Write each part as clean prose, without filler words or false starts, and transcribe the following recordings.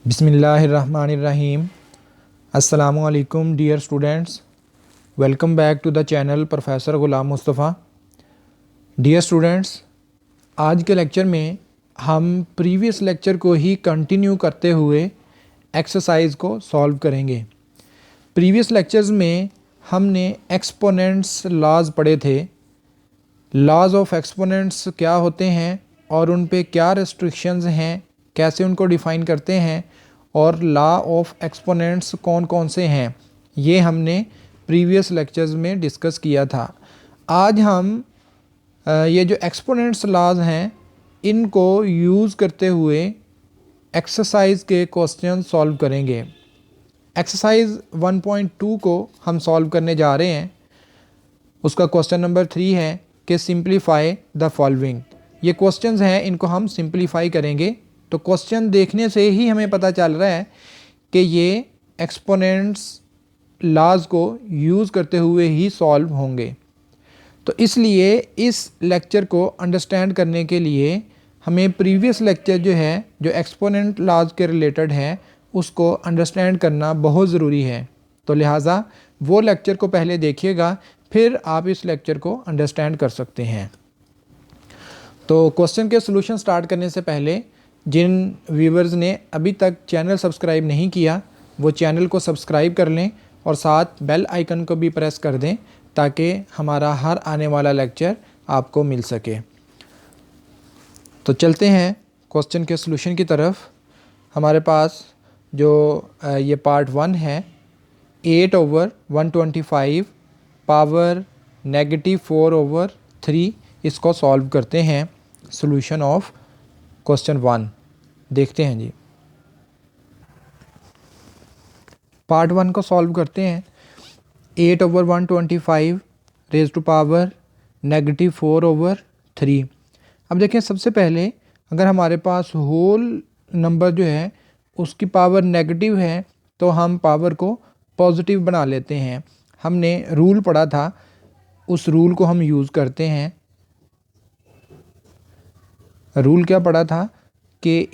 बिस्मिल्लाहिर्रहमानिर्रहीम। अस्सलामुअलैकुम dear students, welcome back to the channel professor Ghulam Mustafa. Dear students, आज के लेक्चर में हम प्रीवियस लेक्चर को ही कंटिन्यू करते हुए एक्सरसाइज को सॉल्व करेंगे। प्रीवियस लेक्चर्स में हमने एक्सपोनेंट्स लॉज पढ़े थे। लॉज ऑफ एक्सपोनेंट्स क्या होते हैं और उन पे क्या रेस्ट्रिक्शंस हैं, कैसे उनको डिफ़ाइन करते हैं, और लॉ ऑफ एक्सपोनेंट्स कौन कौन से हैं, ये हमने प्रीवियस लेक्चर्स में डिस्कस किया था। आज हम ये जो एक्सपोनेंट्स लॉज हैं इनको यूज़ करते हुए एक्सरसाइज के क्वेश्चन सॉल्व करेंगे। एक्सरसाइज 1.2 को हम सॉल्व करने जा रहे हैं। उसका क्वेश्चन नंबर 3 है कि सिंप्लीफाई द फॉलोइंग। ये क्वेश्चंस हैं, इनको हम सिंप्लीफाई करेंगे। तो क्वेश्चन देखने से ही हमें पता चल रहा है कि ये एक्सपोनेंट्स लॉज को यूज़ करते हुए ही सॉल्व होंगे। तो इसलिए इस लेक्चर को अंडरस्टैंड करने के लिए हमें प्रीवियस लेक्चर जो है, जो एक्सपोनेंट लॉज के रिलेटेड है, उसको अंडरस्टैंड करना बहुत ज़रूरी है। तो लिहाजा वो लेक्चर को पहले देखिएगा, फिर आप इस लेक्चर को अंडरस्टैंड कर सकते हैं। तो क्वेश्चन के सॉल्यूशन स्टार्ट करने से पहले जिन व्यूवर्स ने अभी तक चैनल सब्सक्राइब नहीं किया वो चैनल को सब्सक्राइब कर लें और साथ बेल आइकन को भी प्रेस कर दें ताकि हमारा हर आने वाला लेक्चर आपको मिल सके। तो चलते हैं क्वेश्चन के सॉल्यूशन की तरफ। हमारे पास जो ये पार्ट 1 है, 8/125 पावर -4/3, इसको सॉल्व करते हैं। सॉल्यूशन ऑफ क्वेश्चन 1 देखते हैं जी। पार्ट 1 को सॉल्व करते हैं। 8/125 रेज़ टू पावर -4/3। अब देखें, सबसे पहले अगर हमारे पास होल नंबर जो है उसकी पावर नेगेटिव है तो हम पावर को पॉजिटिव बना लेते हैं। हमने रूल पढ़ा था, उस रूल को हम यूज़ करते हैं। रूल क्या पढ़ा था कि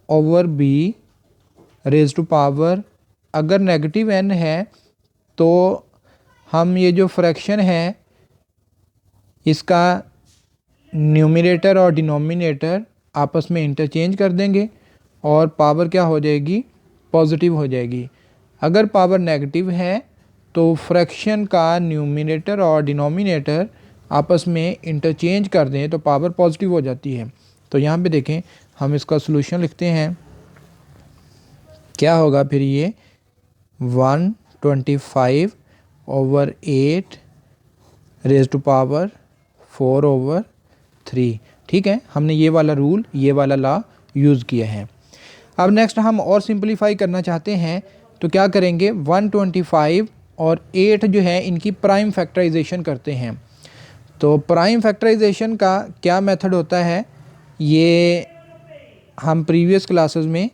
A/B रेज़ टू पावर, अगर नेगेटिव n है तो हम ये जो फ्रैक्शन है इसका न्यूमरेटर और डिनोमिनेटर आपस में इंटरचेंज कर देंगे और पावर क्या हो जाएगी, पॉजिटिव हो जाएगी। अगर पावर नेगेटिव है तो फ्रैक्शन का न्यूमरेटर और डिनोमिनेटर आपस में इंटरचेंज कर दें तो पावर पॉजिटिव हो जाती है। तो यहाँ पे देखें, हम इसका सॉल्यूशन लिखते हैं। क्या होगा फिर, ये 125/8 रेज़ टू पावर 4/3। ठीक है, हमने ये वाला रूल, ये वाला लॉ यूज़ किया है। अब नेक्स्ट हम और सिंपलीफाई करना चाहते हैं तो क्या करेंगे, 125 और 8 जो है इनकी प्राइम फैक्टराइजेशन करते हैं। तो प्राइम फैक्टराइजेशन का क्या मेथड होता है ये हम प्रीवियस क्लासेस में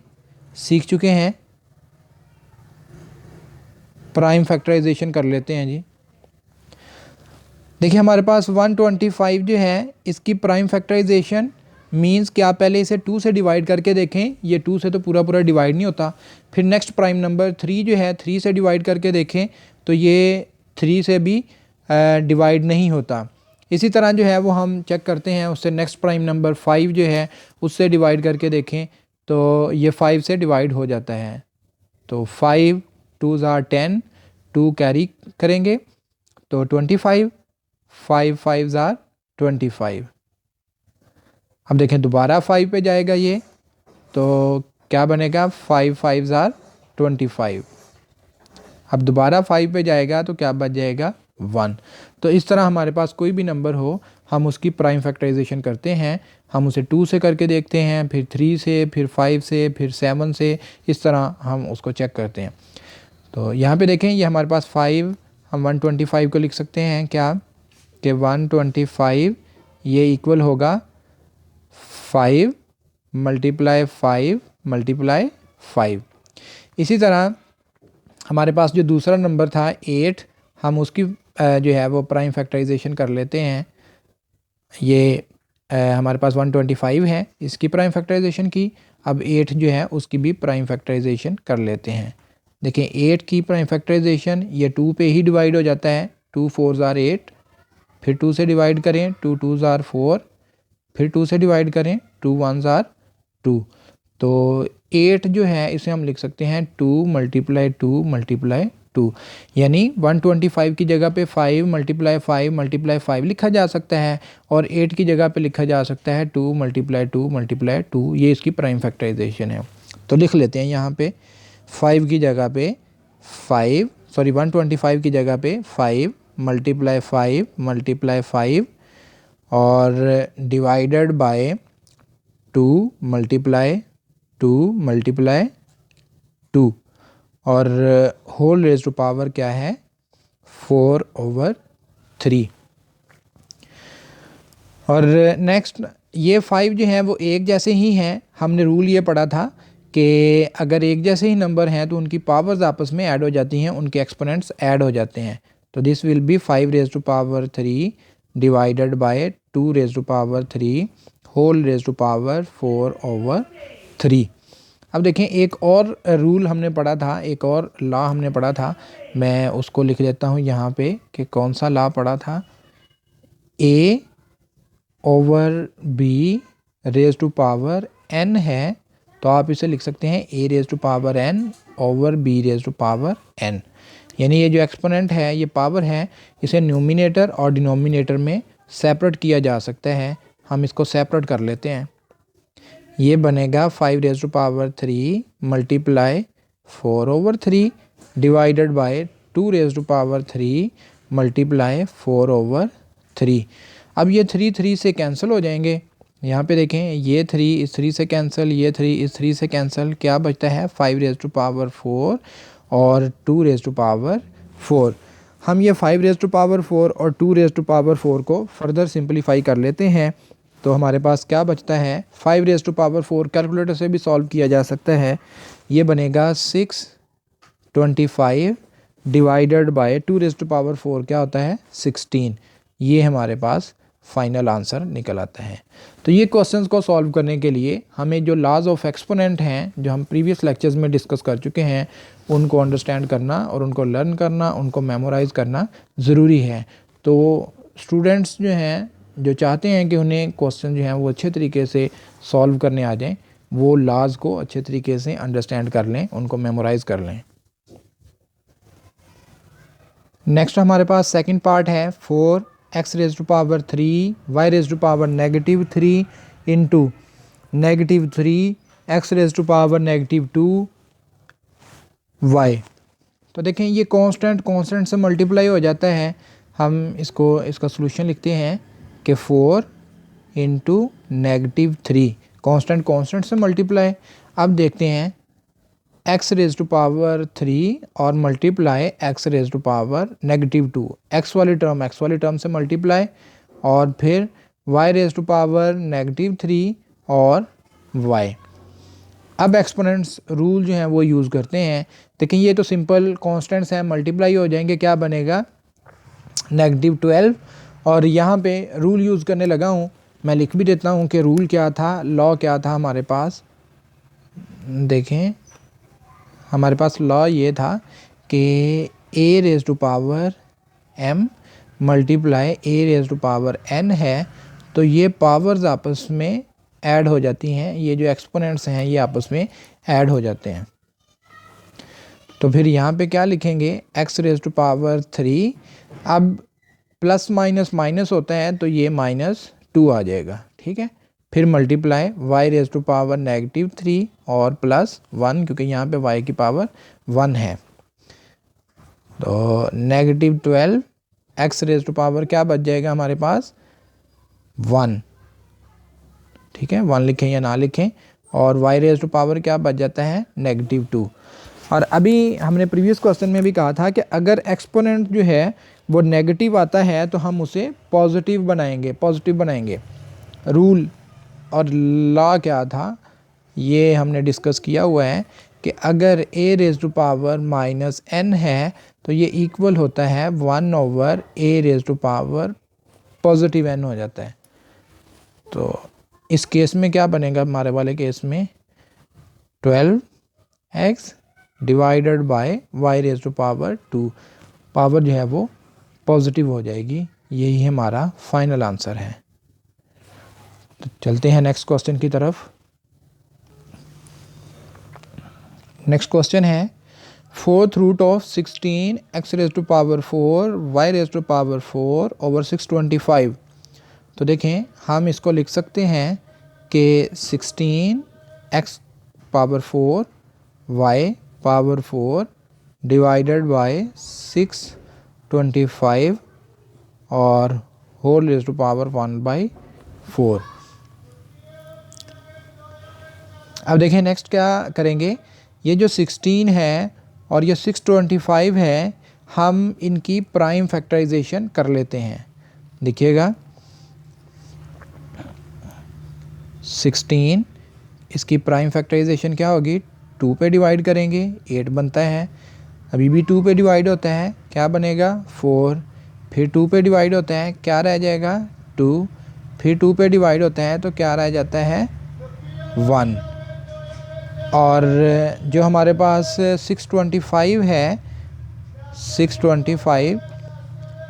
सीख चुके हैं। प्राइम फैक्टराइजेशन कर लेते हैं जी। देखिए, हमारे पास 125 जो है इसकी प्राइम फैक्टराइजेशन मींस कि आप पहले इसे 2 से डिवाइड करके देखें। ये 2 से तो पूरा पूरा डिवाइड नहीं होता। फिर नेक्स्ट प्राइम नंबर 3 जो है 3 से डिवाइड करके देखें तो ये 3 से भी डिवाइड नहीं होता। इसी तरह जो है वो हम चेक करते हैं, उससे नेक्स्ट प्राइम नंबर 5 जो है उससे डिवाइड करके देखें तो ये 5 से डिवाइड हो जाता है। तो 5 2s are 10, 2 कैरी करेंगे तो 25, 5 5s are 25। अब देखें दोबारा 5 पे जाएगा ये, तो क्या बनेगा, 5 5s are 25। अब दोबारा 5 पे जाएगा तो क्या बच जाएगा, 1। तो इस तरह हमारे पास कोई भी नंबर हो हम उसकी प्राइम फैक्टराइजेशन करते हैं। हम उसे 2 से करके देखते हैं, फिर 3 से, फिर 5 से, फिर 7 से, इस तरह हम उसको चेक करते हैं। तो यहाँ पे देखें, ये हमारे पास 5, हम 125 को लिख सकते हैं क्या कि 125 ये इक्वल होगा 5 × 5 × 5। इसी तरह हमारे पास जो दूसरा नंबर था 8, हम उसकी जो है वो प्राइम फैक्टराइजेशन कर लेते हैं। ये हमारे पास 125 है इसकी प्राइम फैक्टराइजेशन की। अब 8 जो है उसकी भी प्राइम फैक्टराइजेशन कर लेते हैं। देखें 8 की प्राइम फैक्टराइजेशन ये 2 पे ही डिवाइड हो जाता है, 2 4 ज़ार 8, फिर 2 से डिवाइड करें 2 2 ज़ार 4, फिर 2 से डिवाइड करें 2 1 ज़ार 2। तो 8 जो है इसे हम लिख सकते हैं 2 मल्टीप्लाई 2 मल्टीप्लाई 2, यानी 125 की जगह पे 5 मल्टीप्लाई 5 मल्टीप्लाई 5 लिखा जा सकता है, और 8 की जगह पे लिखा जा सकता है 2 मल्टीप्लाई 2 मल्टीप्लाई 2। ये इसकी प्राइम फैक्टराइजेशन है। तो लिख लेते हैं यहाँ पे 5 की जगह पे 125 की जगह पे 5 मल्टीप्लाई 5 मल्टीप्लाई 5 और डिवाइडेड बाय 2 मल्टीप्लाई 2 मल्टीप्लाई 2, और होल रेज टू पावर क्या है 4/3। और नेक्स्ट ये 5 जो है वो एक जैसे ही हैं। हमने रूल ये पढ़ा था कि अगर एक जैसे ही नंबर हैं तो उनकी पावर्स आपस में ऐड हो जाती हैं, उनके एक्सपोनेंट्स ऐड हो जाते हैं। तो this will be 5 raise to power 3 divided by 2 raise to power 3 whole raise to power 4/3। अब देखें एक और रूल हमने पढ़ा था, एक और लॉ हमने पढ़ा था, मैं उसको लिख देता हूँ यहाँ पे कि कौन सा लॉ पढ़ा था। a/b raise to power n है, तो आप इसे लिख सकते हैं a raise to power n/b raise to power n। यानी ये जो एक्सपोनेंट है ये पावर है, इसे न्यूमिनेटर और डिनोमिनेटर में सेपरेट किया जा सकता है। हम इसको सेपरेट कर लेते हैं। ये बनेगा 5 raise to power 3 multiply 4/3 divided by 2 raise to power 3 multiply 4/3। अब ये 3 से कैंसिल हो जाएंगे। यहाँ पे देखें ये 3 इस 3 से कैंसिल, ये 3 इस 3 से कैंसिल, क्या बचता है 5 रेज टू पावर 4 और 2 रेज टू पावर 4। हम ये 5 रेज टू पावर 4 और 2 रेज टू पावर 4 को फर्दर सिंपलीफाई कर लेते हैं। तो हमारे पास क्या बचता है 5 रेज टू पावर 4 कैलकुलेटर से भी सॉल्व किया जा सकता है। ये बनेगा 625 divided by 2 raise to power 4 क्या होता है 16। ये हमारे पास फाइनल आंसर निकल आता है। तो ये क्वेश्चंस को सॉल्व करने के लिए हमें जो लॉज ऑफ एक्सपोनेंट हैं जो हम प्रीवियस लेक्चर्स में डिस्कस कर चुके हैं उनको अंडरस्टैंड करना और उनको लर्न करना, उनको मेमोराइज़ करना ज़रूरी है। तो स्टूडेंट्स जो हैं जो चाहते हैं कि उन्हें क्वेश्चन जो हैं वो अच्छे तरीके से सॉल्व करने आ जाएं, वो लॉज को अच्छे तरीके से अंडरस्टैंड कर लें, उनको मेमोराइज़ कर लें। नेक्स्ट हमारे पास सेकंड पार्ट है 4x raise to power 3 y raise to power -3 into -3x raise to power -2 y। तो देखें ये कांस्टेंट से मल्टीप्लाई हो जाता है। हम इसका सॉल्यूशन लिखते हैं कि 4 इंटू -3 कांस्टेंट से मल्टीप्लाई। अब देखते हैं x रेज टू पावर 3 और multiply x raise to power -2, x वाली टर्म से मल्टीप्लाई, और फिर y रेज टू पावर -3 और y। अब एक्सपोनेंट्स रूल जो है वो यूज़ करते हैं। देखिए ये तो सिंपल कांस्टेंट्स हैं, मल्टीप्लाई हो जाएंगे, क्या बनेगा -12। और यहाँ पे रूल यूज़ करने लगा हूँ, मैं लिख भी देता हूँ कि रूल क्या था, लॉ क्या था हमारे पास। देखें हमारे पास लॉ ये था कि a raise to power m multiply a raise to power n है, तो ये पावर्स आपस में ऐड हो जाती हैं, ये जो एक्सपोनेंट्स हैं ये आपस में ऐड हो जाते हैं। तो फिर यहाँ पे क्या लिखेंगे x रेज टू पावर 3, अब प्लस माइनस माइनस होता है तो ये -2 आ जाएगा, ठीक है। फिर multiply y raise to power -3 और +1 क्योंकि यहाँ पे y की पावर 1 है, तो -12 x रेज टू पावर क्या बच जाएगा हमारे पास 1, ठीक है। 1 लिखें या ना लिखें, और y रेज टू पावर क्या बच जाता है -2। और अभी हमने प्रीवियस क्वेश्चन में भी कहा था कि अगर एक्सपोनेंट जो है वो नेगेटिव आता है तो हम उसे पॉजिटिव बनाएंगे। रूल और लॉ क्या था ये हमने डिस्कस किया हुआ है कि अगर a raise to power -n है तो ये इक्वल होता है 1/a raise to power +n हो जाता है। तो इस केस में क्या बनेगा, हमारे वाले केस में 12x divided by y raise to power 2, power जो है वो पॉजिटिव हो जाएगी। यही हमारा फाइनल आंसर है। तो चलते हैं नेक्स्ट क्वेश्चन की तरफ। नेक्स्ट क्वेश्चन है 4th root of 16 x raise to power 4 y raise to power 4 over 625। तो देखें हम इसको लिख सकते हैं कि 16 x power 4 y power 4 divided by 625 और होल रेज़ टू पावर 1/4। अब देखें नेक्स्ट क्या करेंगे, ये जो 16 है और ये 625 है, हम इनकी प्राइम फैक्टराइजेशन कर लेते हैं। देखिएगा 16 इसकी प्राइम फैक्टराइजेशन क्या होगी, 2 पे डिवाइड करेंगे 8 बनता है, अभी भी 2 पे डिवाइड होता है क्या बनेगा 4, फिर 2 पे डिवाइड होता है क्या रह जाएगा 2, फिर 2 पे डिवाइड होता है तो क्या रह जाता है 1। और जो हमारे पास 625 है, 625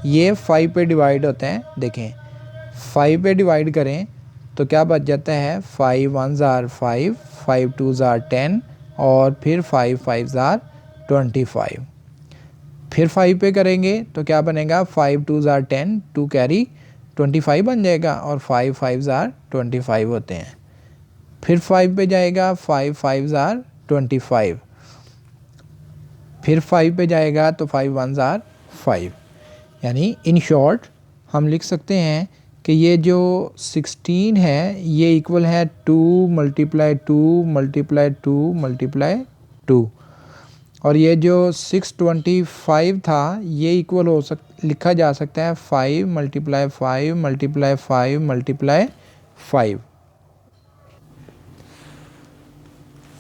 ये 5 पे डिवाइड होते हैं। देखें 5 पे डिवाइड करें तो क्या बच जाता है 5 1 ज़ार 5, 5 2 ज़ार 10 और फिर 5 5 ज़ार 25। फिर 5 पे करेंगे तो क्या बनेगा 5 2 ज़ार 10, 2 कैरी 25 बन जाएगा और 5 5 ज़ार 25 होते हैं। फिर 5 पे जाएगा 5 5 ज़ार 25, फिर 5 पे जाएगा तो 5 1 ज़ार 5। यानी इन शॉर्ट हम लिख सकते हैं कि ये जो 16 है ये इक्वल है 2 मल्टीप्लाई 2 मल्टीप्लाई 2 मल्टीप्लाई 2, और ये जो 625 था ये इक्वल लिखा जा सकता है 5 मल्टीप्लाई 5 मल्टीप्लाई 5 मल्टीप्लाई 5।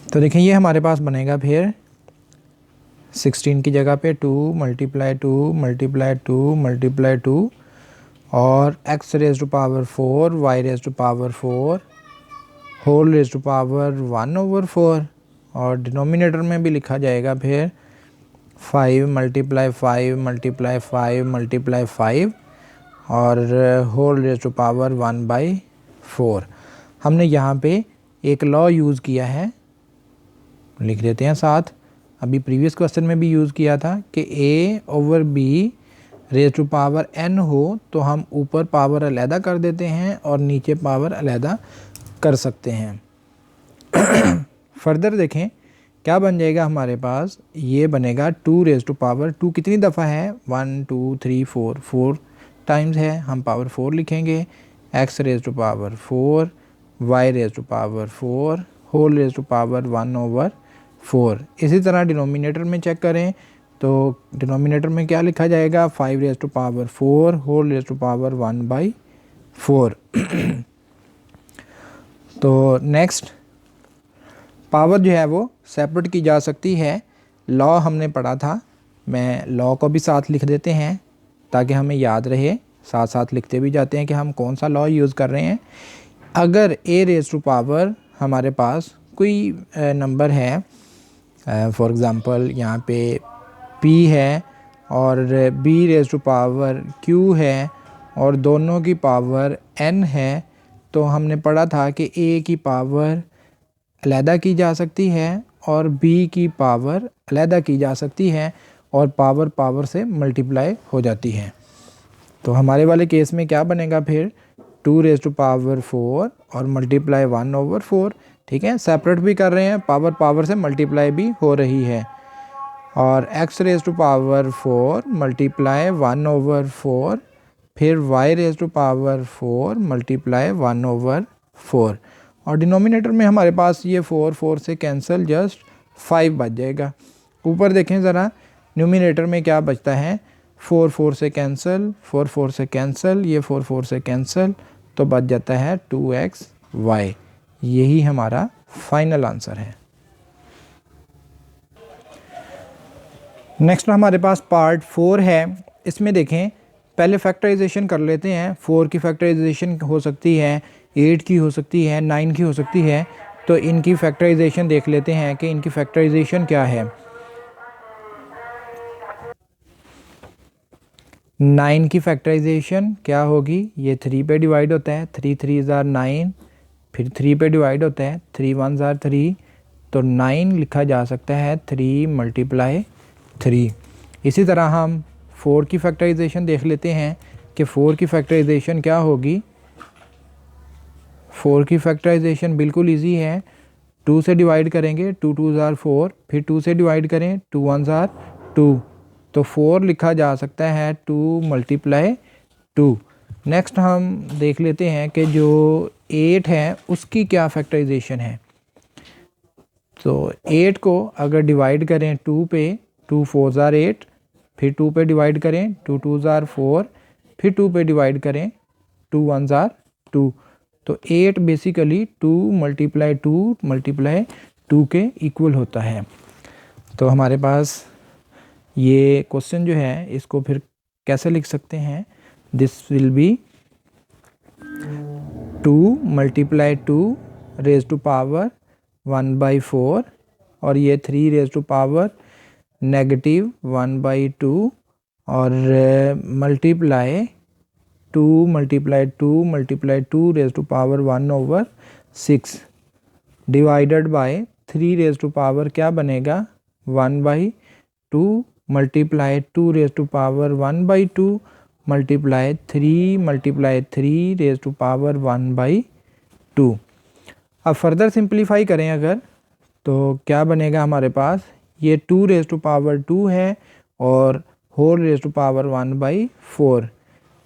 तो देखें ये हमारे पास बनेगा फिर 16 की जगह पे 2 मल्टीप्लाई 2 मल्टीप्लाई 2 मल्टीप्लाई 2 और x raise to power 4 y raise to power 4 whole raise to power 1/4, और डिनोमिनेटर में भी लिखा जाएगा फिर 5 मल्टीप्लाई 5 मल्टीप्लाई 5 मल्टीप्लाई 5 और होल रेज़ टू पावर 1/4। हमने यहाँ पे एक लॉ यूज़ किया है, लिख देते हैं साथ, अभी प्रीवियस क्वेश्चन में भी यूज़ किया था कि a/b rays to power n हो तो हम ऊपर पावर अलहदा कर देते हैं और नीचे पावर अलहदा कर सकते हैं। फर्दर देखें क्या बन जाएगा हमारे पास, ये बनेगा 2 रेज़ टू पावर 2 कितनी दफ़ा है 1 2 3 4, 4 टाइम्स है, हम पावर 4 लिखेंगे, x raise to power 4 y raise to power 4 whole raise to power 1/4। इसी तरह डिनोमिनेटर में चेक करें तो डिनोमिनेटर में क्या लिखा जाएगा 5 raise to power 4 whole raise to power 1/4। तो नेक्स्ट पावर जो है वो सेपरेट की जा सकती है, लॉ हमने पढ़ा था, मैं लॉ को भी साथ लिख देते हैं ताकि हमें याद रहे, साथ साथ लिखते भी जाते हैं कि हम कौन सा लॉ यूज़ कर रहे हैं। अगर a रेज़ टू पावर हमारे पास कोई नंबर है, फॉर एग्ज़ाम्पल यहाँ पे p है और b raise to power q है और दोनों की पावर n है, तो हमने पढ़ा था कि a की पावर अलहदा की जा सकती है और b की पावर अलहदा की जा सकती है और पावर पावर से मल्टीप्लाई हो जाती है। तो हमारे वाले केस में क्या बनेगा फिर 2 रेज़ टू पावर 4 और मल्टीप्लाई 1/4। ठीक है, सेपरेट भी कर रहे हैं, पावर पावर से मल्टीप्लाई भी हो रही है, और x raise to power 4 multiply 1/4 फिर y raise to power 4 multiply 1/4, और डिनोमिनेटर में हमारे पास ये 4 4 से कैंसिल जस्ट 5 बच जाएगा। ऊपर देखें ज़रा न्यूमिनेटर में क्या बचता है, 4 4 से कैंसिल, 4 4 से कैंसिल, ये 4 4 से कैंसिल, तो बच जाता है 2xy। यही हमारा फाइनल आंसर है। नेक्स्ट हमारे पास पार्ट 4 है, इसमें देखें पहले फैक्टराइजेशन कर लेते हैं। 4 की फैक्टराइजेशन हो सकती है, 8 की हो सकती है, 9 की हो सकती है। तो इनकी फैक्टराइजेशन देख लेते हैं कि इनकी फैक्टराइजेशन क्या है। 9 की फैक्टराइजेशन क्या होगी, ये 3 पे डिवाइड होता है, 3 3 ज़ार 9, फिर 3 पे डिवाइड होता है, 3 1 ज़ार 3, तो 9 लिखा जा सकता है 3 मल्टीप्लाई 3। इसी तरह हम 4 की फैक्टराइजेशन देख लेते हैं कि 4 की फैक्टराइजेशन क्या होगी। 4 की फैक्टराइजेशन बिल्कुल इजी है, 2 से डिवाइड करेंगे, 2 2 ज़ार 4, फिर 2 से डिवाइड करें, 2 1 ज़ार 2, तो 4 लिखा जा सकता है 2 मल्टीप्लाई 2। नेक्स्ट हम देख लेते हैं कि जो 8 है उसकी क्या फैक्टराइजेशन है। तो 8 को अगर डिवाइड करें 2 पे, 2 4 ज़ार 8, फिर 2 पे डिवाइड करें, 2 2 ज़ार 4, फिर 2 पे डिवाइड करें, 2 1 ज़ार 2, तो 8 बेसिकली 2 मल्टीप्लाई 2 के इक्वल होता है। तो हमारे पास ये क्वेश्चन जो है इसको फिर कैसे लिख सकते हैं, this will be 2 multiply 2 raise to power 1/4, और ये 3 रेज टू पावर नेगेटिव 1/2, और multiply 2 raise to power 1/6 divided by 3 raise to power क्या बनेगा 1/2, multiply 2 raise to power 1/2 multiply 3 raise to power 1/2। अब फर्दर सिंप्लीफाई करें अगर, तो क्या बनेगा हमारे पास, ये 2 रेज टू पावर 2 है और होल रेज टू पावर 1/4,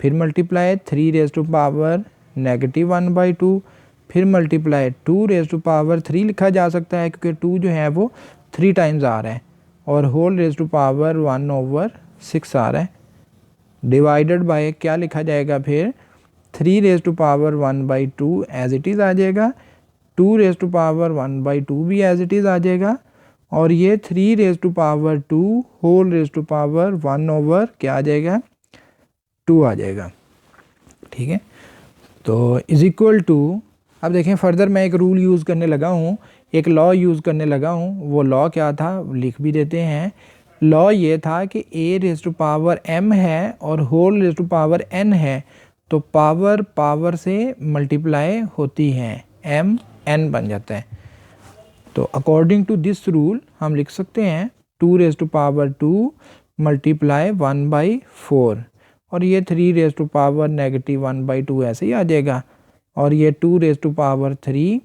फिर multiply 3 raise to power negative 1/2, फिर मल्टीप्लाई 2 रेज टू पावर 3 लिखा जा सकता है क्योंकि 2 जो है वो 3 टाइम्स आ रहा है, और होल रेज टू पावर 1/6 आ रहा है, डिवाइडेड बाय क्या लिखा जाएगा फिर 3 raise to power 1/2 as it is आ जाएगा, 2 रेज टू पावर 1/2 भी एज इट इज़ आ जाएगा, और ये 3 raise to power 2 whole raise to power 1 क्या आ जाएगा 2 आ जाएगा। ठीक है, तो इज इक्वल टू, अब देखें फर्दर मैं एक रूल यूज़ करने लगा हूँ, एक लॉ यूज़ करने लगा हूँ। वो लॉ क्या था लिख भी देते हैं। लॉ ये था कि a raise to power m है और whole raise to power n है, तो पावर पावर से मल्टीप्लाई होती है, m n बन जाता है। तो अकॉर्डिंग टू दिस रूल हम लिख सकते हैं 2 रेज टू पावर 2 मल्टीप्लाई 1/4, और ये 3 रेज टू पावर नेगेटिव 1/2 ऐसे ही आ जाएगा, और ये 2 raise to power 3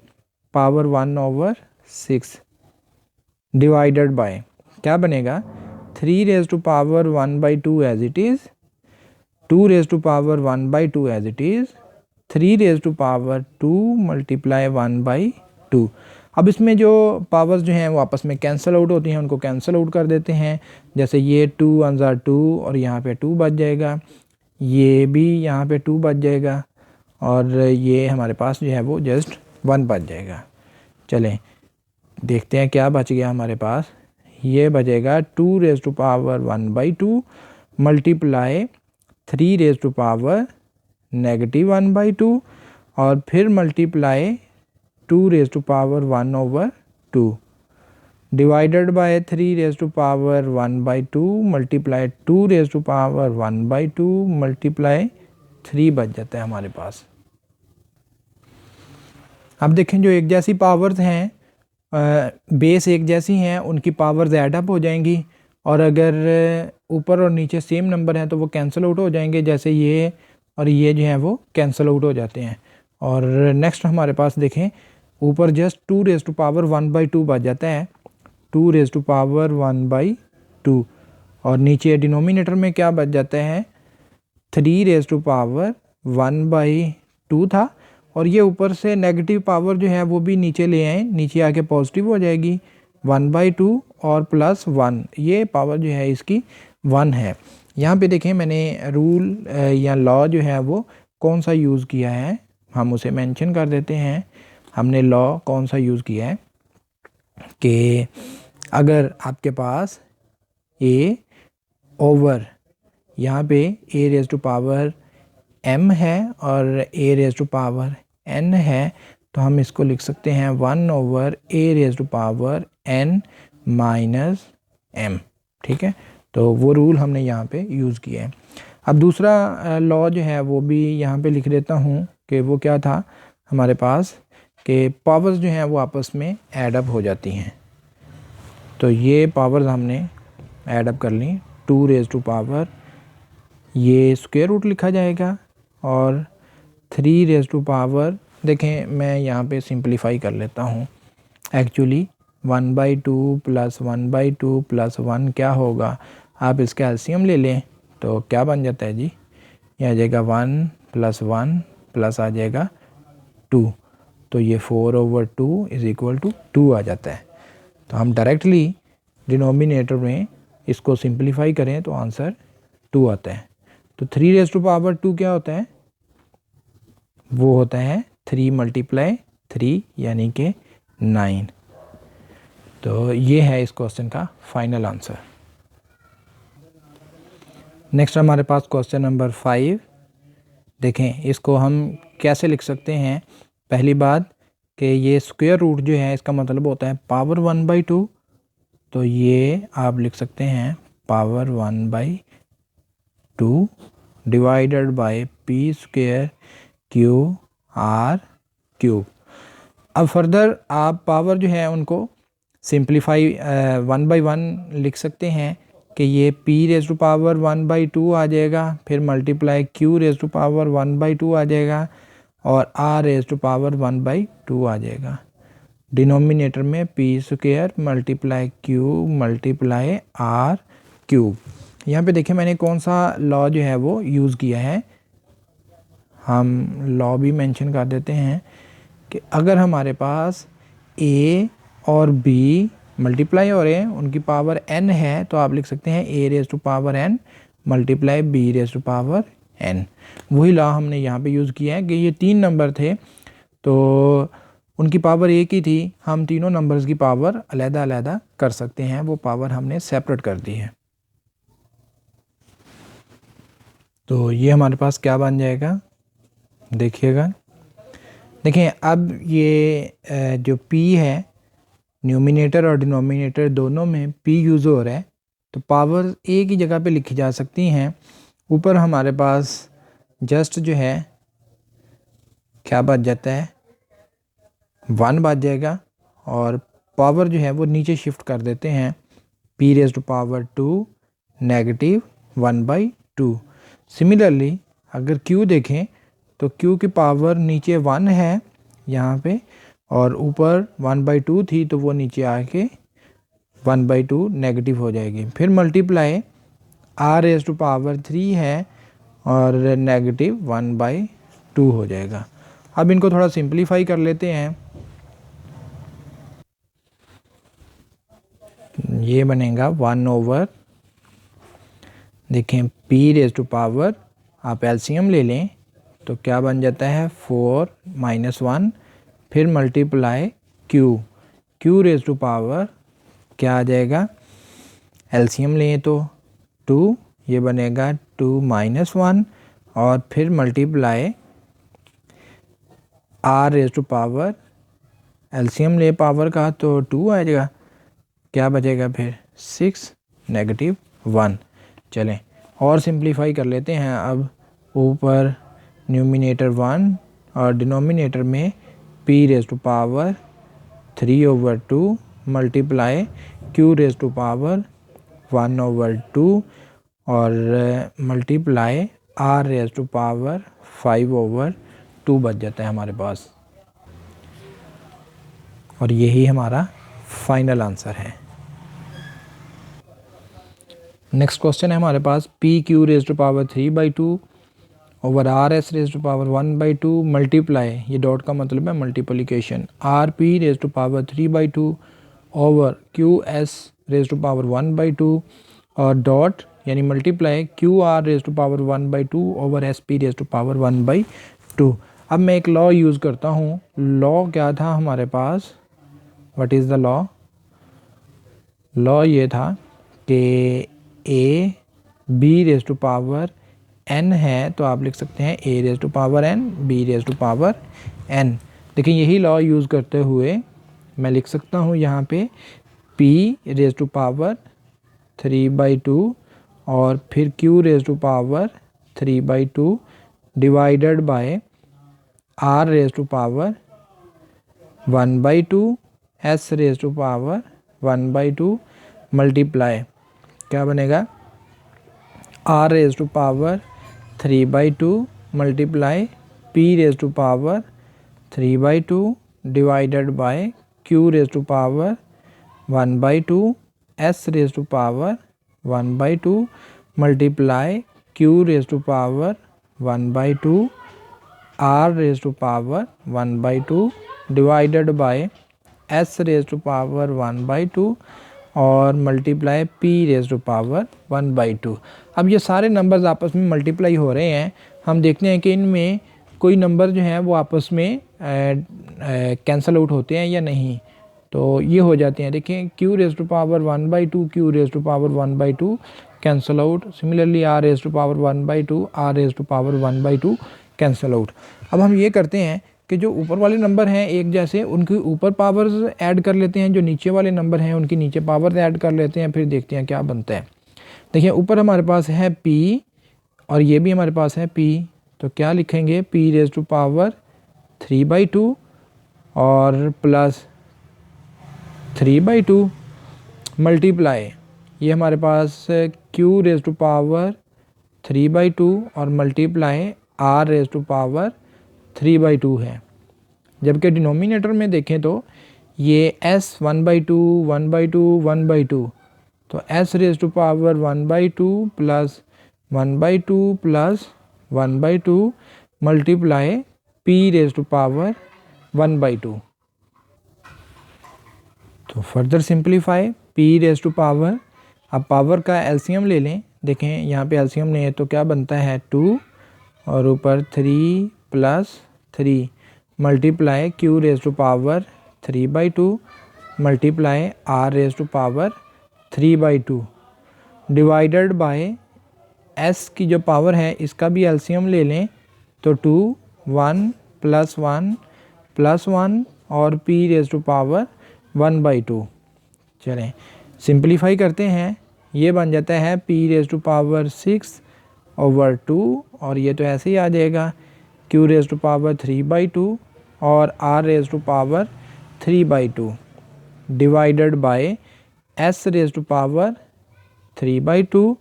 power 1/6 divided by क्या बनेगा 3 raise to power 1/2 as it is, 2 raise to power 1/2 as it is, 3 raise to power 2 multiply 1/2। अब इसमें जो पावर्स जो हैं वो आपस में कैंसिल आउट होती हैं, उनको कैंसिल आउट कर देते हैं। जैसे ये 2 1 ज़ार 2 और यहाँ पे 2 बच जाएगा, ये भी यहाँ पे 2 बच जाएगा, और ये हमारे पास जो है वो जस्ट 1 बच जाएगा। चलें देखते हैं क्या बच गया हमारे पास, ये बचेगा 2 raise to power 1/2 multiply 3 raise to power negative 1/2, और फिर multiply 2 raise to power 1/2 divided by 3 raise to power 1/2 multiply 2 raise to power 1/2 multiply 3 बच जाता है हमारे पास। अब देखें जो एक जैसी पावर्स हैं, बेस एक जैसी हैं, उनकी पावर्स ऐड अप हो जाएंगी, और अगर ऊपर और नीचे सेम नंबर हैं तो वो कैंसिल आउट हो जाएंगे, जैसे ये और ये जो हैं वो कैंसिल आउट हो जाते हैं। और नेक्स्ट हमारे पास देखें ऊपर जस्ट 2 रेज टू पावर 1/2 बच जाता है, 2 रेज टू पावर 1/2, और नीचे डिनोमिनेटर में क्या बच जाता है 3 रेज टू पावर 1/2 था, और ये ऊपर से नेगेटिव पावर जो है वो भी नीचे ले आए, नीचे आके पॉजिटिव हो जाएगी 1/2 और प्लस 1, ये पावर जो है इसकी 1 है। यहाँ पे देखें मैंने रूल या लॉ जो है वो कौन सा यूज़ किया है, हम उसे मेंशन कर देते हैं। हमने लॉ कौन सा यूज़ किया है कि अगर आपके पास a ओवर यहाँ पे a raise to power m है और a raise to power n है, तो हम इसको लिख सकते हैं 1/a raise to power n minus m। ठीक है, तो वो रूल हमने यहाँ पे यूज़ किया है। अब दूसरा लॉ जो है वो भी यहाँ पे लिख देता हूँ कि वो क्या था हमारे पास, कि पावर्स जो हैं वो आपस में ऐड अप हो जाती हैं। तो ये पावर्स हमने ऐड अप कर ली, 2 रेज़ टू पावर, ये स्क्वायर रूट लिखा जाएगा, और 3 रेज़ टू पावर, देखें मैं यहाँ पे सिंपलीफाई कर लेता हूँ। एक्चुअली 1/2 प्लस 1/2 प्लस 1 क्या होगा, आप इसका एलसीएम ले लें तो क्या बन जाता है जी, ये आ जाएगा 1 प्लस 1 प्लस आ जाएगा 2, तो ये 4/2 इज़ इक्वल टू 2 आ जाता है। तो हम डायरेक्टली डिनोमिनेटर में इसको सिंपलीफाई करें तो आंसर 2 आता है। तो 3 रेज़ टू पावर 2 क्या होता है, वो होता है 3 × 3 यानी कि 9। तो ये है इस क्वेश्चन का फाइनल आंसर। नेक्स्ट हमारे पास क्वेश्चन नंबर 5। देखें इसको हम कैसे लिख सकते हैं। पहली बात कि ये स्क्वायर रूट जो है इसका मतलब होता है पावर 1/2, तो ये आप लिख सकते हैं power 1/2 divided bye p square Q R cube. अब फर्दर आप पावर जो है उनको सिंप्लीफाई 1/1 लिख सकते हैं कि ये p रेज़ टू पावर 1/2 आ जाएगा, फिर multiply q raise to power 1/2 आ जाएगा, और r रेज़ टू पावर 1/2 आ जाएगा। डिनोमिनेटर में p square multiply q multiply r cube. यहाँ पे देखिए मैंने कौन सा लॉ जो है वो यूज़ किया है, हम लॉ भी मेंशन कर देते हैं कि अगर हमारे पास a और b मल्टीप्लाई हो रहे हैं, उनकी पावर n है, तो आप लिख सकते हैं a raise to power n multiply b raise to power n। वही लॉ हमने यहाँ पे यूज़ किया है कि ये 3 नंबर थे तो उनकी पावर एक ही थी, हम तीनों नंबर्स की पावर अलग-अलग कर सकते हैं, वो पावर हमने सेपरेट कर दी है। तो ये हमारे पास क्या बन जाएगा, देखिएगा। देखें अब ये जो p है, न्यूमिनेटर और डिनोमिनेटर दोनों में p यूज़ हो रहा है, तो पावर एक ही जगह पे लिखी जा सकती हैं। ऊपर हमारे पास जस्ट जो है क्या बच जाता है, 1 बच जाएगा, और पावर जो है वो नीचे शिफ्ट कर देते हैं, p raise to power 2 negative 1/2। Similarly अगर q देखें तो q की पावर नीचे 1 है यहाँ पे, और ऊपर 1/2 थी, तो वो नीचे आके 1/2 नेगेटिव हो जाएगी। फिर multiply r raise to power 3 है और नेगेटिव 1/2 हो जाएगा। अब इनको थोड़ा सिंपलीफाई कर लेते हैं, ये बनेगा 1/, देखें p रेज़ टू पावर, आप एलसीएम ले लें तो क्या बन जाता है 4 - 1, फिर multiply q raise to power क्या आ जाएगा, एलसीएम लें तो 2, ये बनेगा 2 - 1, और फिर multiply r raise to power, LCM ले पावर का तो 2 आ जाएगा, क्या बचेगा फिर 6 नेगेटिव 1। चलें और सिंप्लीफाई कर लेते हैं। अब ऊपर न्यूमिनेटर 1 और डिनोमिनेटर में p raise to power 3/2 multiply q raise to power 1/2 और multiply r raise to power 5/2 बच जाता है हमारे पास, और यही हमारा फाइनल आंसर है। नेक्स्ट क्वेश्चन है हमारे पास pq raise to power 3/2 over rs raise to power 1/2 multiply, ये डॉट का मतलब है multiplication, rp raise to power 3/2 over qs raise to power 1/2 और डॉट यानी multiply qr raise to power 1/2 over sp raise to power 1/2। अब मैं एक law use करता हूँ। लॉ क्या था हमारे पास, व्हाट इज़ द लॉ ये था कि a B raise to power n है तो आप लिख सकते हैं a raise to power n, b raise to power n। देखिए यही लॉ यूज़ करते हुए मैं लिख सकता हूँ यहाँ पे p रेज टू पावर 3/2 और फिर q raise to power 3/2 divided by r raise to power 1/2 s raise to power 1/2 multiply क्या बनेगा r raise to power 3/2 multiply p raise to power 3/2 divided by q raise to power 1/2 s raise to power 1/2 multiply q raise to power 1/2 r raise to power 1/2 divided by s raise to power 1/2 और multiply p raise to power 1/2। अब ये सारे numbers आपस में multiply हो रहे हैं। हम देखते हैं कि इनमें कोई नंबर जो है वो आपस में कैंसल आउट होते हैं या नहीं। तो ये हो जाते हैं, देखिए q raise to power 1/2 q raise to power 1/2 cancel out. Similarly r raise to power 1/2 r raise to power 1/2 cancel out. अब हम ये करते हैं कि जो ऊपर वाले नंबर हैं एक जैसे उनकी ऊपर पावर्स ऐड कर लेते हैं, जो नीचे वाले नंबर हैं उनकी नीचे पावर्स ऐड कर लेते हैं, फिर देखते हैं क्या बनता है। देखिए ऊपर हमारे पास है p और ये भी हमारे पास है p, तो क्या लिखेंगे p रेज टू पावर 3/2 और प्लस 3/2 मल्टीप्लाई ये हमारे पास q रेज टू पावर 3/2 और multiply r raise to power 3/2 है। जबकि डिनोमिनेटर में देखें तो ये s 1/2 1/2 1/2, तो s raise to power 1/2 plus 1/2 plus 1/2 multiply p raise to power 1/2। तो further simplify p raise to power, अब पावर का एलसीएम ले लें। देखें यहाँ पे एलसीएम नहीं है तो क्या बनता है 2 और ऊपर 3 plus 3 multiply q raise to power 3/2 multiply r raise to power 3/2 divided by s की जो पावर है इसका भी एलसीएम ले लें तो 2 1 प्लस 1 प्लस 1 और p रेज टू पावर 1/2। चलें सिंप्लीफाई करते हैं, ये बन जाता है p रेज टू पावर 6/2 और ये तो ऐसे ही आ जाएगा q रेज टू पावर 3/2 और r raise to power 3/2 divided by s raise to power 3/2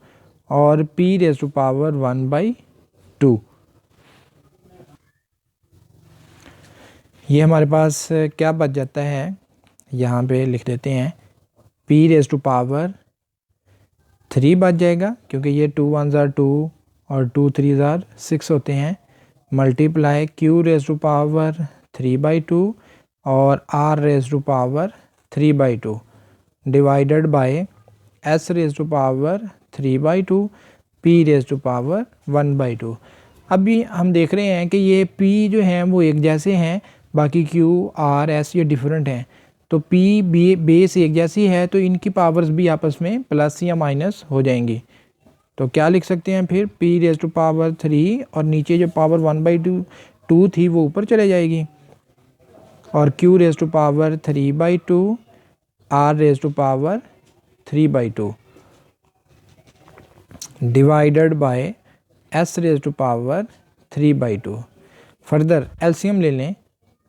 और p रेज टू पावर 1/2। ये हमारे पास क्या बच जाता है, यहाँ पे लिख देते हैं p रेज टू पावर 3 बच जाएगा क्योंकि ये 2 1s are 2 और 2 3s are 6 होते हैं, multiply q raise to power 3/2 और r raise to power 3/2 divided by s raise to power 3/2 p raise to power 1/2। अभी हम देख रहे हैं कि ये p जो हैं वो एक जैसे हैं, बाकी q r s ये डिफरेंट हैं। तो p बेस एक जैसी है तो इनकी पावर्स भी आपस में प्लस या माइनस हो जाएंगी। तो क्या लिख सकते हैं फिर p रेज टू पावर 3 और नीचे जो पावर 1/2 थी वो ऊपर चले जाएगी और q raise to power 3/2 r raise to power 3/2 divided by s raise to power 3/2। Further LCM ले लें,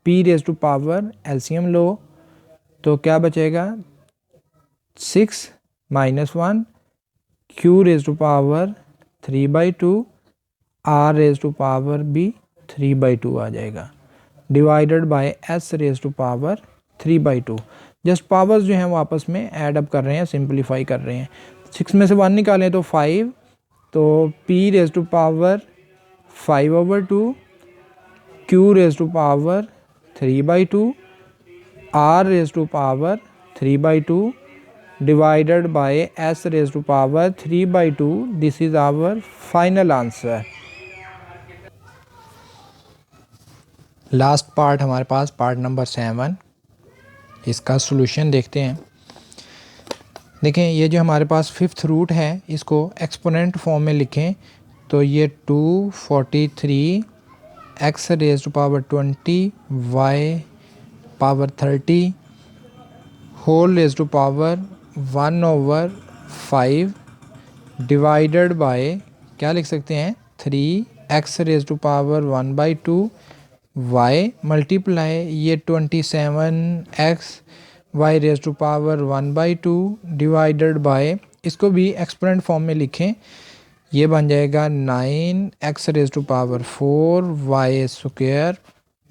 p raise to power LCM लो तो क्या बचेगा 6 minus 1 q raise to power 3/2 r raise to power भी 3/2 आ जाएगा divided by s raise to power 3/2। Just powers जो हैं वो आपस में ऐड अप कर रहे हैं, सिंप्लीफाई कर रहे हैं। 6 में से 1 निकालें तो 5, तो p raise to power 5/2 q raise to power 3/2 r raise to power 3/2 divided by s raise to power 3/2। This is our final answer. Last part हमारे पास पार्ट नंबर 7, इसका सॉल्यूशन देखते हैं। देखें ये जो हमारे पास फिफ्थ रूट है इसको एक्सपोनेंट फॉर्म में लिखें तो ये 243 x raise to power 20 y power 30 whole raise to power 1/5 divided by क्या लिख सकते हैं 3 x raise to power 1/2 y multiply ये 27 x y raise to power 1/2 divided by इसको भी एक्सपोनेंट फॉर्म में लिखें ये बन जाएगा 9 x raise to power 4 y squared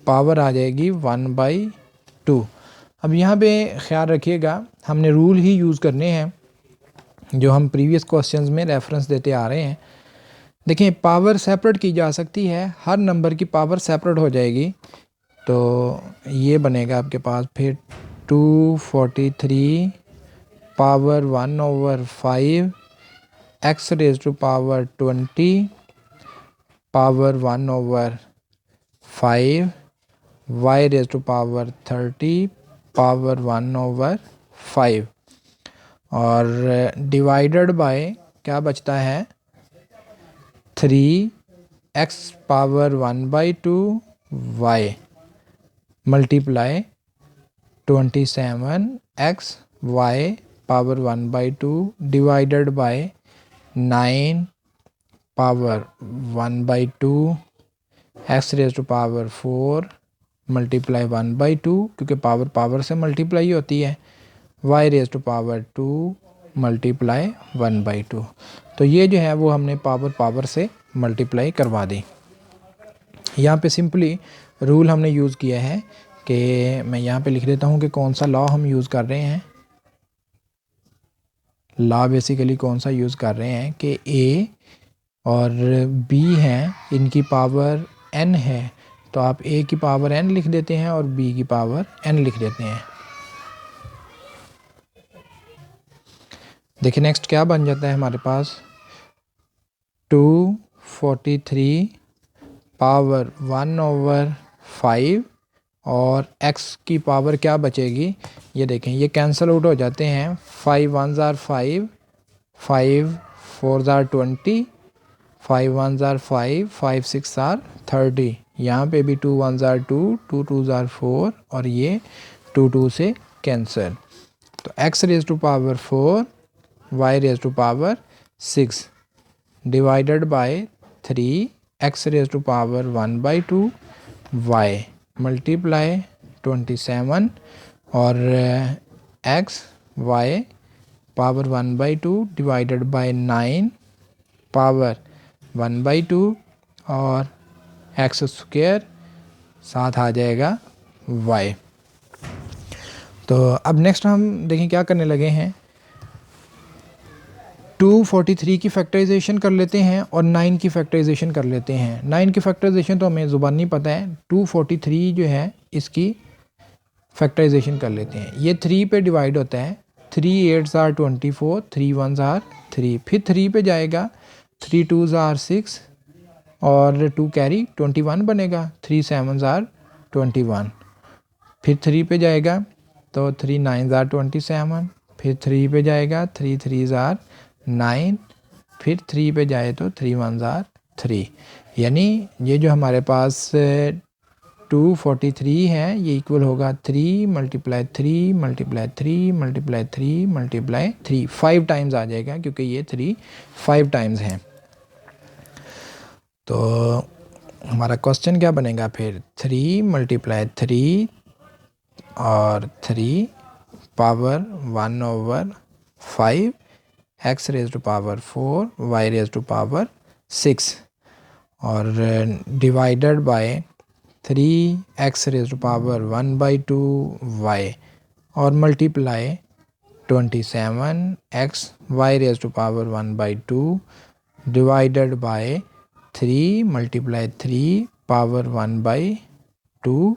power आ जाएगी 1/2। अब यहाँ पे ख्याल रखिएगा हमने रूल ही यूज़ करने हैं जो हम प्रीवियस क्वेश्चंस में रेफरेंस देते आ रहे हैं। देखिए पावर सेपरेट की जा सकती है, हर नंबर की पावर सेपरेट हो जाएगी तो ये बनेगा आपके पास फिर 243 power 1/5 x raise to power 20 power 1/5 y raise to power 30 power 1/5 और डिवाइडेड बाय क्या बचता है 3 x power 1/2 y multiply 27 x y power 1/2 divided by 9 power 1/2 x raise to power 4 multiply 1/2 क्योंकि पावर पावर से मल्टीप्लाई होती है Y raise to power 2 multiply 1/2। तो ये जो है वो हमने पावर पावर से मल्टीप्लाई करवा दी। यहाँ पे सिंपली रूल हमने यूज़ किया है कि मैं यहाँ पे लिख देता हूँ कि कौन सा लॉ हम यूज़ कर रहे हैं। लॉ बेसिकली कौन सा यूज़ कर रहे हैं कि ए और बी हैं इनकी पावर n है तो आप a की पावर n लिख देते हैं और b की पावर n लिख देते हैं। देखिए नेक्स्ट क्या बन जाता है हमारे पास 243 पावर 1/5 और x की पावर क्या बचेगी ये देखें ये कैंसिल आउट हो जाते हैं 5 1s are 5 5 4s are 20 5 1s are 5 5 6 are 30 यहाँ पे भी 2 1s are 2 2 2s are 4 और ये 2 2 से कैंसिल तो x raise to power 4 y raise to power 6 divided by 3 x raise to power 1/2 y multiply 27 और x y power 1/2 divided by 9 power 1/2 और x square साथ आ जाएगा y। तो अब नेक्स्ट हम देखें क्या करने लगे हैं 243 की फैक्टराइजेशन कर लेते हैं और 9 की फैक्टराइजेशन कर लेते हैं। 9 की फैक्टराइजेशन तो हमें ज़ुबानी पता है 243 जो है इसकी फैक्टराइजेशन कर लेते हैं। ये 3 पे डिवाइड होता है 3 8s are 24 3 1s are 3 फिर 3 पे जाएगा 3 2s are 6 और 2 कैरी 21 बनेगा 3 7s are 21 फिर 3 पे जाएगा तो 3 9s are 27 फिर 3 पे जाएगा 3 3s are 9 फिर 3 पे जाए तो 3 1s are 3 यानी ये जो हमारे पास 243 है ये इक्वल होगा 3 multiply 3 multiply 3 multiply 3 multiply 3 5 times आ जाएगा क्योंकि ये 3 5 टाइम्स हैं। तो हमारा क्वेश्चन क्या बनेगा फिर 3 मल्टीप्लाई 3 और 3 power 1/5 x raise to power 4 y raise to power 6 और divided by 3 x raise to power 1/2 y और multiply 27 x y raise to power 1/2 divided by 3 multiply 3 power 1/2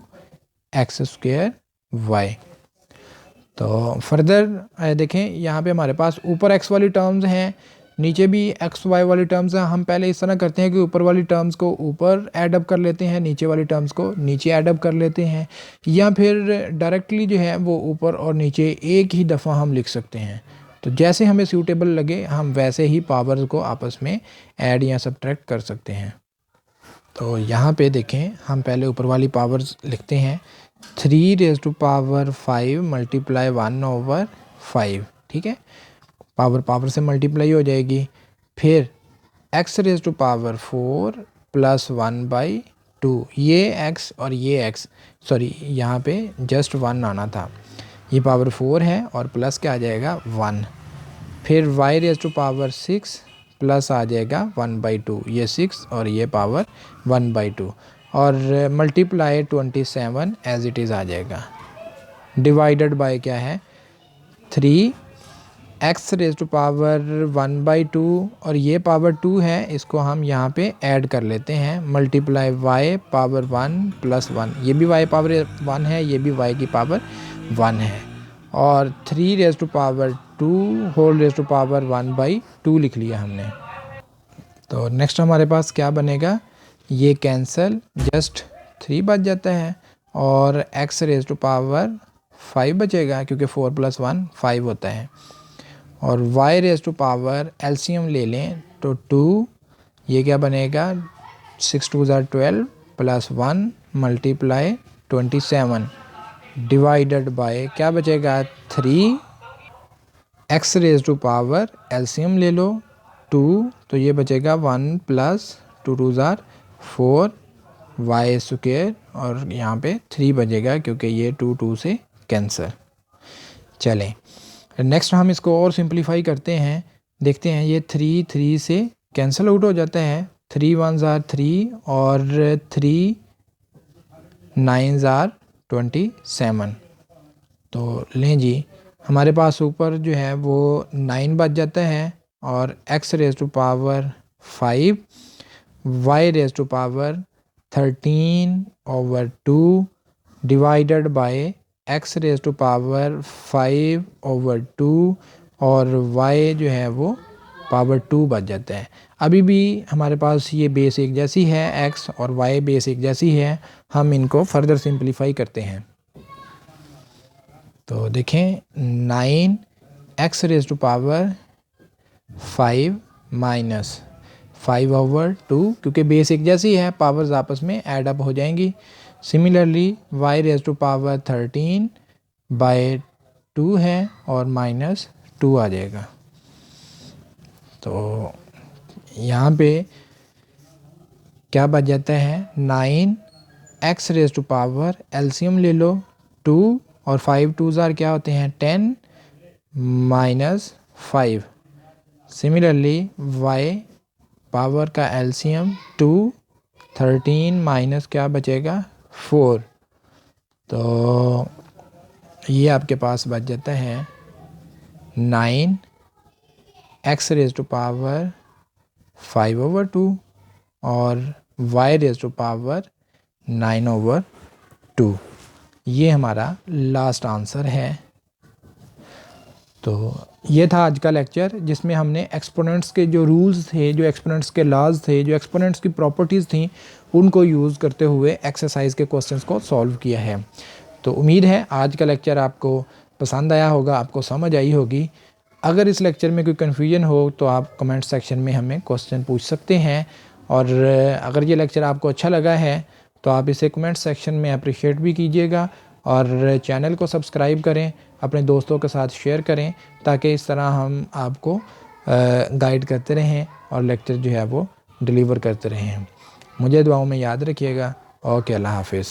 x squared y. तो further देखें यहाँ पे हमारे पास ऊपर x वाली terms हैं नीचे भी x y वाली टर्म्स हैं। हम पहले इस तरह करते हैं कि ऊपर वाली टर्म्स को ऊपर ऐड अप कर लेते हैं नीचे वाली टर्म्स को नीचे ऐड अप कर लेते हैं या फिर डायरेक्टली जो है वो ऊपर और नीचे एक ही दफ़ा हम लिख सकते हैं। तो जैसे हमें सूटेबल लगे हम वैसे ही पावर्स को आपस में ऐड या सब्ट्रैक्ट कर सकते हैं। तो यहाँ पे देखें, हम पहले ऊपर वाली पावर्स लिखते हैं 3⁵ मल्टीप्लाई 1/5, ठीक है, पावर पावर से मल्टीप्लाई हो जाएगी। फिर x⁴ प्लस 1/2, ये x और ये x, सॉरी यहाँ पे जस्ट 1 आना था, ये पावर 4 है और प्लस क्या आ जाएगा 1। फिर y⁴ प्लस आ जाएगा 1/2, ये 6 और ये पावर 1/2 और मल्टीप्लाई 27 एज इट इज़ आ जाएगा। डिवाइडेड बाय क्या है 3x⁴ 1/2 और ये पावर 2 है, इसको हम यहाँ पे ऐड कर लेते हैं, मल्टीप्लाई y पावर 1 प्लस 1, ये भी y पावर 1 है, ये भी y की पावर 1 है, और 3⁻² होल⁻² 1/2 लिख लिया हमने। तो नेक्स्ट हमारे पास क्या बनेगा, ये कैंसल, जस्ट 3 बच जाता है और x⁻5 बचेगा क्योंकि 4 + 1 5 होता है, और y⁻, एलसीएम ले लें तो 2, ये क्या बनेगा 6 2 = 12 प्लस 1 मल्टीप्लाई 27 डिवाइडेड बाय क्या बचेगा 3, x⁻, एलसीएम ले लो 2, तो ये बचेगा 1 प्लस 2 2 = 4 y² और यहाँ पे 3 बचेगा क्योंकि ये 2 2 से कैंसिल। चलें नेक्स्ट हम इसको और सिंप्लीफाई करते हैं, देखते हैं, ये 3 3 से कैंसिल आउट हो जाता है, 3 1 = 3 और 3 9 = 27। तो लें जी, हमारे पास ऊपर जो है वो 9 बच जाता है और x⁻5 y⁻13/2 divided by x⁻5/2 और y जो है वो पावर 2 बच जाता है। अभी भी हमारे पास ये बेस एक जैसी है, x और y बेस एक जैसी है, हम इनको फर्दर सिंप्लीफाई करते हैं। तो देखें 9 x⁻5 माइनस 5/2, क्योंकि बेस एक जैसी है पावर्स आपस में ऐड अप हो जाएंगी। सिमिलरली y⁻13/2 है और -2 आ जाएगा। तो यहाँ पे क्या बच जाता है 9 x⁻, एलसीएम ले लो 2 और 5 2 ज़ार क्या होते हैं 10 -5। सिमिलरली y पावर का एलसीएम 2, 13 माइनस क्या बचेगा 4, तो ये आपके पास बच जाता है 9 x⁻5/2 और y⁻9/2। ये हमारा लास्ट आंसर है। तो ये था आज का लेक्चर जिसमें हमने एक्सपोनेंट्स के जो रूल्स थे, जो एक्सपोनेंट्स के लॉज थे, जो एक्सपोनेंट्स की प्रॉपर्टीज़ थी, उनको यूज़ करते हुए एक्सरसाइज के क्वेश्चंस को सॉल्व किया है। तो उम्मीद है आज का लेक्चर आपको पसंद आया होगा, आपको समझ आई होगी। अगर इस लेक्चर में कोई कन्फ्यूजन हो तो आप कमेंट सेक्शन में हमें क्वेश्चन पूछ सकते हैं, और अगर ये लेक्चर आपको अच्छा लगा है तो आप इसे कमेंट सेक्शन में अप्रिशिएट भी कीजिएगा, और चैनल को सब्सक्राइब करें, अपने दोस्तों के साथ शेयर करें, ताकि इस तरह हम आपको गाइड करते रहें और लेक्चर जो है वो डिलीवर करते रहें। मुझे दुआओं में याद रखिएगा। ओके, अल्लाह हाफिज़।